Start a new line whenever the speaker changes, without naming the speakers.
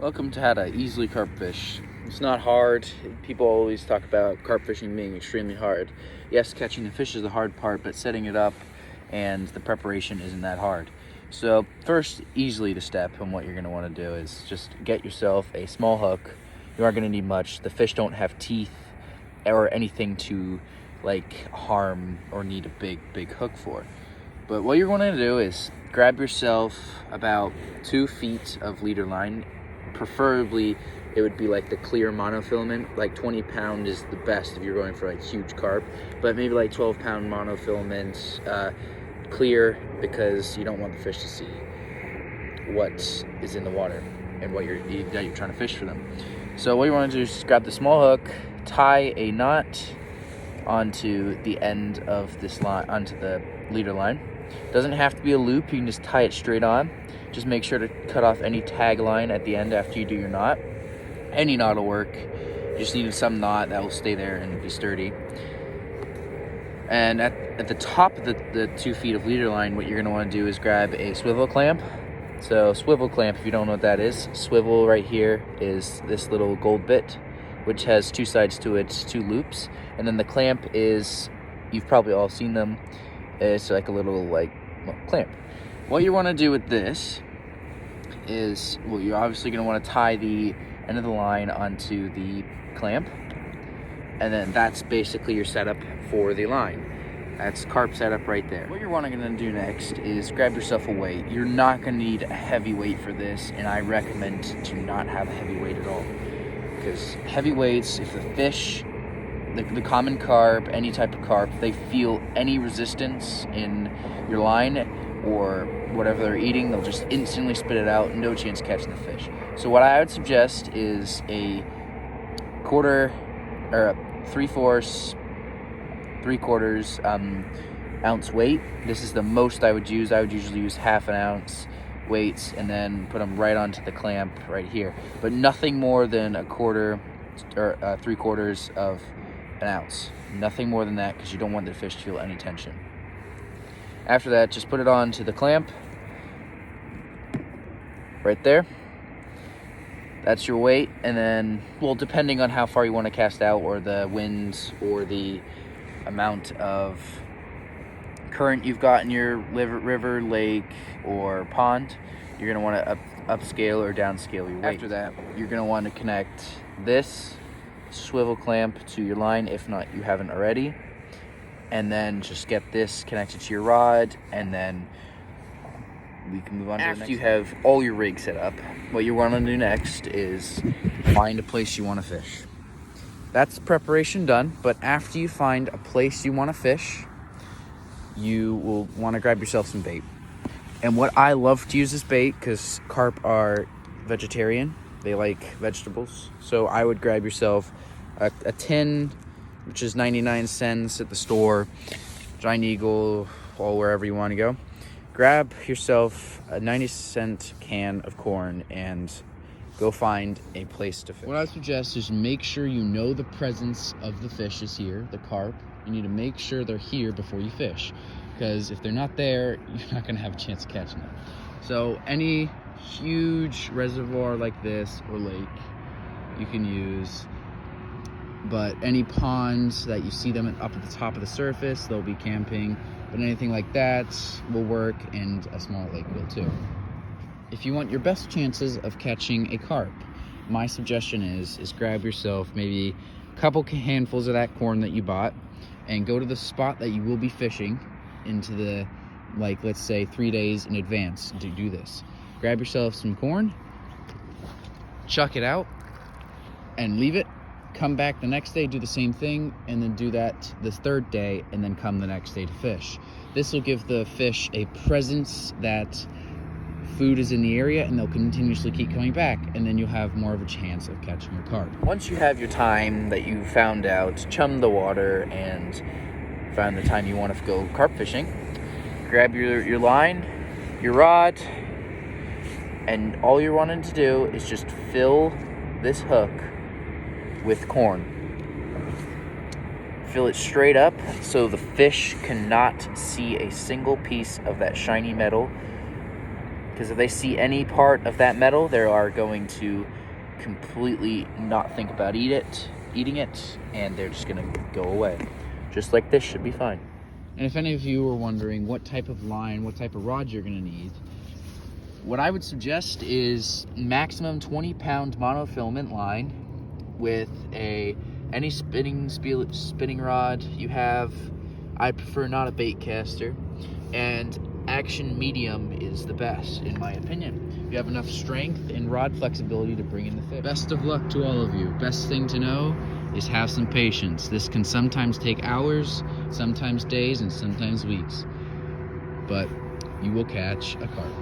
Welcome to how to easily carp fish. It's not hard. People always talk about carp fishing being extremely hard. Yes, catching the fish is the hard part, but setting it up and the preparation isn't that hard. So first, easily the step on what you're going to want to do is just get yourself a small hook. You aren't going to need much. The fish don't have teeth or anything to harm or need a big hook for. But what you're going to do is grab yourself about 2 feet of leader line. Preferably it would be like the clear monofilament. Like 20 pound is the best if you're going for like huge carp, but maybe like 12 pound monofilament clear, because you don't want the fish to see what is in the water and what you're trying to fish for them. So what you want to do is grab the small hook, tie a knot onto the end of this line, onto the leader line. Doesn't have to be a loop, you can just tie it straight on. Just make sure to cut off any tag line at the end after you do your knot. Any knot will work. You just need some knot that will stay there and be sturdy. And at the top of the 2 feet of leader line, what you're going to want to do is grab a swivel clamp. So swivel clamp, if you don't know what that is, swivel right here is this little gold bit, which has 2 sides to it, 2 loops. And then the clamp is, you've probably all seen them, it's like a little clamp. What you want to do with this is, well, you're obviously going to want to tie the end of the line onto the clamp, and then that's basically your setup for the line. That's carp setup right there. What you're going to do next is grab yourself a weight. You're not going to need a heavy weight for this, and I recommend to not have a heavy weight at all, because heavy weights, if the fish, the common carp, any type of carp, they feel any resistance in your line or whatever they're eating, they'll just instantly spit it out. No chance catching the fish. So what I would suggest is a quarter or a 3/4 ounce weight. This is the most I would use. I would usually use ½ ounce weights and then put them right onto the clamp right here, but nothing more than a quarter or 3/4 of an ounce. Nothing more than that, because you don't want the fish to feel any tension. After that, just put it onto the clamp right there. That's your weight. And then, well, depending on how far you want to cast out, or the winds, or the amount of current you've got in your river, lake, or pond, you're going to want to upscale or downscale your weight. After that, you're going to want to connect this swivel clamp to your line, if not you haven't already, and then just get this connected to your rod, and then we can move on to the next. After you have all your rig set up, what you want to do next is find a place you want to fish. That's preparation done, but after you find a place you want to fish, you will want to grab yourself some bait. And what I love to use this bait, because carp are vegetarian, they like vegetables, so I would grab yourself a tin, which is 99 cents at the store, Giant Eagle, or wherever you want to go. Grab yourself a 90-cent can of corn and go find a place to fish. What I suggest is make sure you know the presence of the fish is here, the carp. You need to make sure they're here before you fish, because if they're not there, you're not going to have a chance of catching them. So any huge reservoir like this or lake you can use, but any ponds that you see them up at the top of the surface, they'll be camping, but anything like that will work, and a small lake will too. If you want your best chances of catching a carp, my suggestion is grab yourself maybe a couple handfuls of that corn that you bought, and go to the spot that you will be fishing into the, let's say 3 days in advance to do this. Grab yourself some corn, chuck it out, and leave it. Come back the next day, do the same thing, and then do that the 3rd day, and then come the next day to fish. This will give the fish a presence that food is in the area, and they'll continuously keep coming back, and then you'll have more of a chance of catching a carp. Once you have your time that you found out, chummed the water, and found the time you want to go carp fishing, grab your line, your rod, and all you're wanting to do is just fill this hook with corn. Fill it straight up so the fish cannot see a single piece of that shiny metal Because if they see any part of that metal, they are going to completely not think about eating it, and they're just going to go away. Just like this should be fine. And if any of you are wondering what type of line, what type of rod you're going to need, what I would suggest is maximum 20-pound monofilament line with any spinning rod you have. I prefer not a bait caster, and action medium is the best in my opinion. You have enough strength and rod flexibility to bring in the fish. Best of luck to all of you. Best thing to know is have some patience. This can sometimes take hours, sometimes days, and sometimes weeks, but you will catch a carp.